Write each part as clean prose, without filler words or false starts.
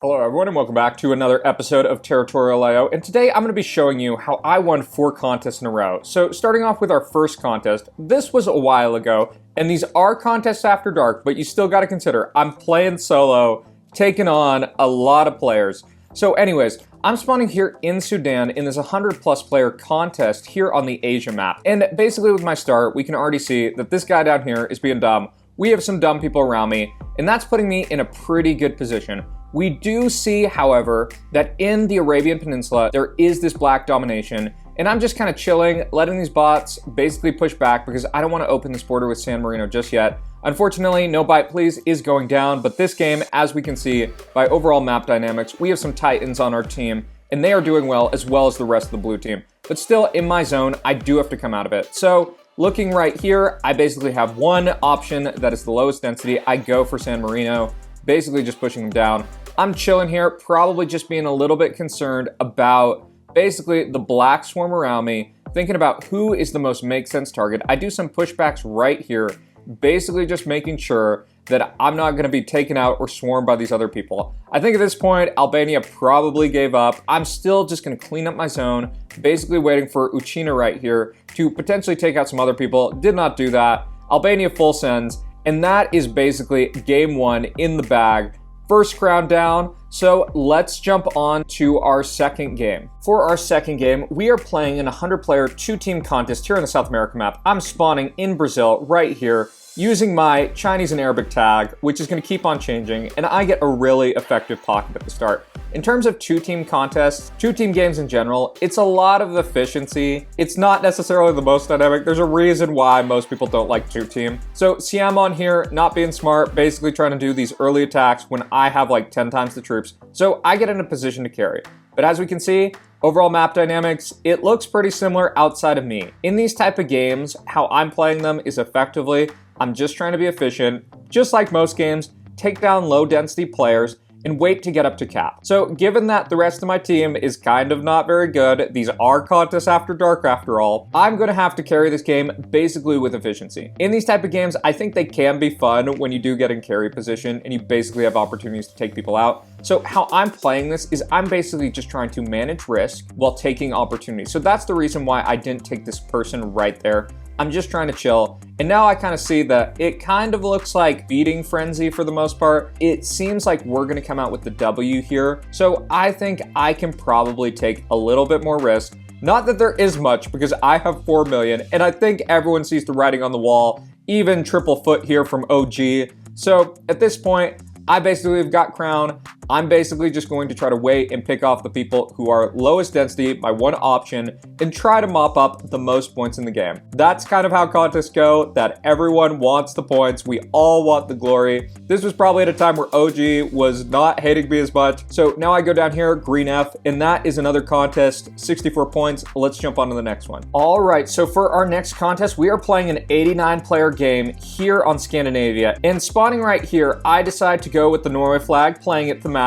Hello everyone and welcome back to another episode of Territorialio, and today I'm going to be showing you how I won 4 contests in a row. So starting off with our first contest, this was a while ago, and these are contests after dark, but you still got to consider I'm playing solo, taking on a lot of players. So anyways, I'm spawning here in Sudan in this 100 plus player contest here on the Asia map. And basically with my start, we can already see that this guy down here is being dumb. We have some dumb people around me, and that's putting me in a pretty good position. We do see, however, that in the Arabian Peninsula, there is this black domination, and I'm just kind of chilling, letting these bots basically push back because I don't want to open this border with San Marino just yet. Unfortunately, No Bite Please is going down, but this game, as we can see by overall map dynamics, we have some Titans on our team, and they are doing well as the rest of the blue team. But still, in my zone, I do have to come out of it. So, looking right here, I basically have one option that is the lowest density. I go for San Marino, basically just pushing them down. I'm chilling here, probably just being a little bit concerned about basically the black swarm around me, thinking about who is the most make sense target. I do some pushbacks right here, basically just making sure that I'm not going to be taken out or swarmed by these other people. I think at this point, Albania probably gave up. I'm still just going to clean up my zone, basically waiting for Uchina right here to potentially take out some other people. Did not do that. Albania full sends, and that is basically game 1 in the bag. First crown down, so let's jump on to our second game. For our second game, we are playing in a 100-player 2-team contest here on the South America map. I'm spawning in Brazil right here, using my Chinese and Arabic tag, which is going to keep on changing, and I get a really effective pocket at the start. In terms of 2-team contests, 2-team games in general, it's a lot of efficiency. It's not necessarily the most dynamic. There's a reason why most people don't like 2-team. So Siam on here, not being smart, basically trying to do these early attacks when I have like 10 times the troops. So I get in a position to carry. But as we can see, overall map dynamics, it looks pretty similar outside of me. In these type of games, how I'm playing them is effectively, I'm just trying to be efficient, just like most games, take down low density players, and wait to get up to cap. So given that the rest of my team is kind of not very good, these are contests after dark after all, I'm gonna have to carry this game basically with efficiency. In these type of games, I think they can be fun when you do get in carry position and you basically have opportunities to take people out. So how I'm playing this is I'm basically just trying to manage risk while taking opportunities. So that's the reason why I didn't take this person right there. I'm just trying to chill. And now I kind of see that it kind of looks like beating frenzy for the most part. It seems like we're going to come out with the W here. So I think I can probably take a little bit more risk. Not that there is much because I have 4 million and I think everyone sees the writing on the wall, even triple foot here from OG. So at this point, I basically have got crown. I'm basically just going to try to wait and pick off the people who are lowest density by one option and try to mop up the most points in the game. That's kind of how contests go, that everyone wants the points. We all want the glory. This was probably at a time where OG was not hating me as much. So now I go down here, green F, and that is another contest, 64 points. Let's jump on to the next one. All right, so for our next contest, we are playing an 89 player game here on Scandinavia. And spawning right here, I decide to go with the Norway flag, playing it thematically.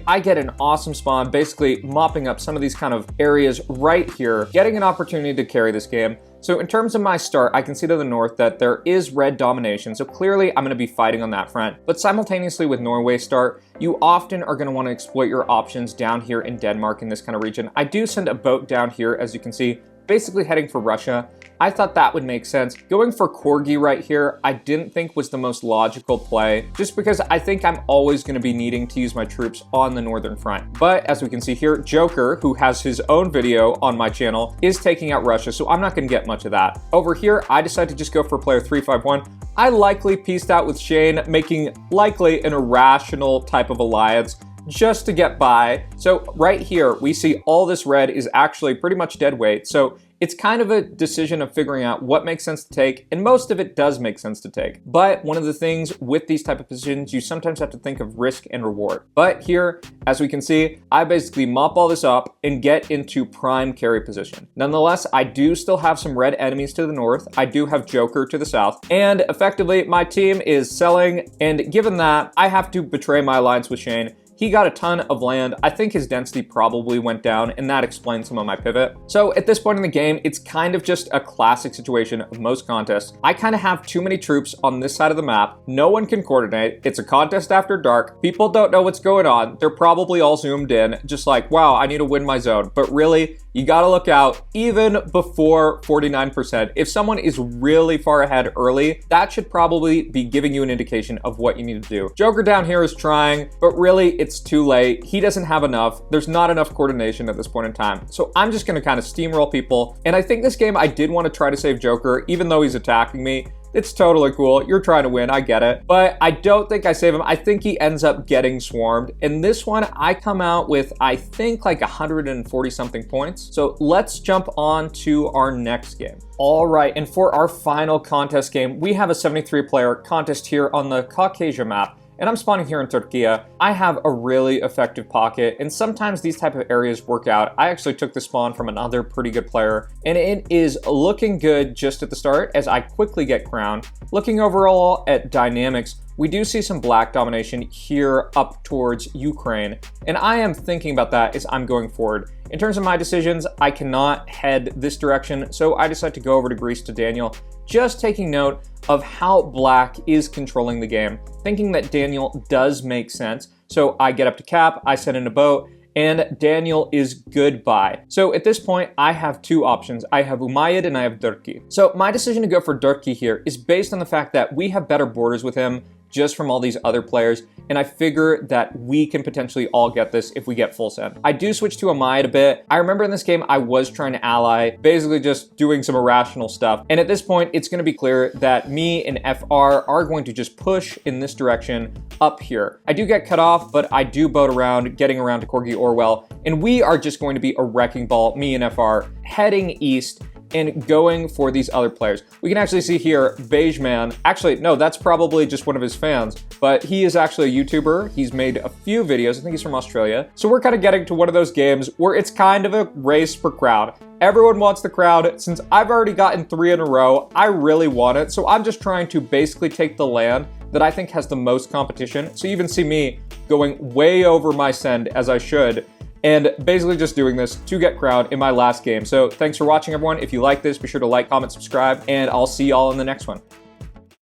I get an awesome spawn, basically mopping up some of these kind of areas right here, getting an opportunity to carry this game. So in terms of my start, I can see to the north that there is red domination, so clearly I'm going to be fighting on that front. But simultaneously with Norway's start, you often are going to want to exploit your options down here in Denmark in this kind of region. I do send a boat down here, as you can see, basically heading for Russia. I thought that would make sense. Going for Corgi right here, I didn't think was the most logical play, just because I think I'm always going to be needing to use my troops on the northern front. But as we can see here, Joker, who has his own video on my channel, is taking out Russia, so I'm not going to get much of that. Over here, I decided to just go for player 351. I likely pieced out with Shane, making likely an irrational type of alliance just to get by. So right here, we see all this red is actually pretty much dead weight. So it's kind of a decision of figuring out what makes sense to take, and most of it does make sense to take. But one of the things with these type of positions, you sometimes have to think of risk and reward. But here, as we can see, I basically mop all this up and get into prime carry position. Nonetheless, I do still have some red enemies to the north. I do have Joker to the south, and effectively my team is selling, and given that I have to betray my alliance with Shane, he got a ton of land. I think his density probably went down, and that explains some of my pivot. So at this point in the game, it's kind of just a classic situation of most contests. I kind of have too many troops on this side of the map. No one can coordinate. It's a contest after dark. People don't know what's going on. They're probably all zoomed in, just like, wow, I need to win my zone. But really, you gotta look out even before 49%. If someone is really far ahead early, that should probably be giving you an indication of what you need to do. Joker down here is trying, but really it's too late. He doesn't have enough. There's not enough coordination at this point in time. So I'm just gonna kind of steamroll people. And I think this game I did want to try to save Joker, even though he's attacking me. It's totally cool. You're trying to win. I get it. But I don't think I save him. I think he ends up getting swarmed. In this one, I come out with, I think, like 140 something points. So let's jump on to our next game. All right, and for our final contest game, we have a 73 player contest here on the Caucasia map. And I'm spawning here in Turkey. I have a really effective pocket, and sometimes these type of areas work out. I actually took the spawn from another pretty good player, and it is looking good just at the start as I quickly get crowned. Looking overall at dynamics, we do see some black domination here up towards Ukraine, and I am thinking about that as I'm going forward. In terms of my decisions, I cannot head this direction, so I decide to go over to Greece to Daniel, just taking note of how black is controlling the game, thinking that Daniel does make sense. So I get up to cap, I set in a boat, and Daniel is goodbye. So at this point, I have two options. I have Umayyad and I have Durki. So my decision to go for Durki here is based on the fact that we have better borders with him just from all these other players, and I figure that we can potentially all get this if we get full send. I do switch to Umayyad a bit. I remember in this game, I was trying to ally, basically just doing some irrational stuff. And at this point, it's gonna be clear that me and FR are going to just push in this direction up here. I do get cut off, but I do boat around, getting around to Corgi Orwell, and we are just going to be a wrecking ball, me and FR, heading east and going for these other players. We can actually see here, Beige Man. Actually, no, that's probably just one of his fans, but he is actually a YouTuber. He's made a few videos. I think he's from Australia. So we're kind of getting to one of those games where it's kind of a race for crowd. Everyone wants the crowd. Since I've already gotten 3 in a row, I really want it. So I'm just trying to basically take the land that I think has the most competition. So you even see me going way over my send as I should, and basically just doing this to get crowd in my last game. So thanks for watching, everyone. If you like this, be sure to like, comment, subscribe, and I'll see y'all in the next one.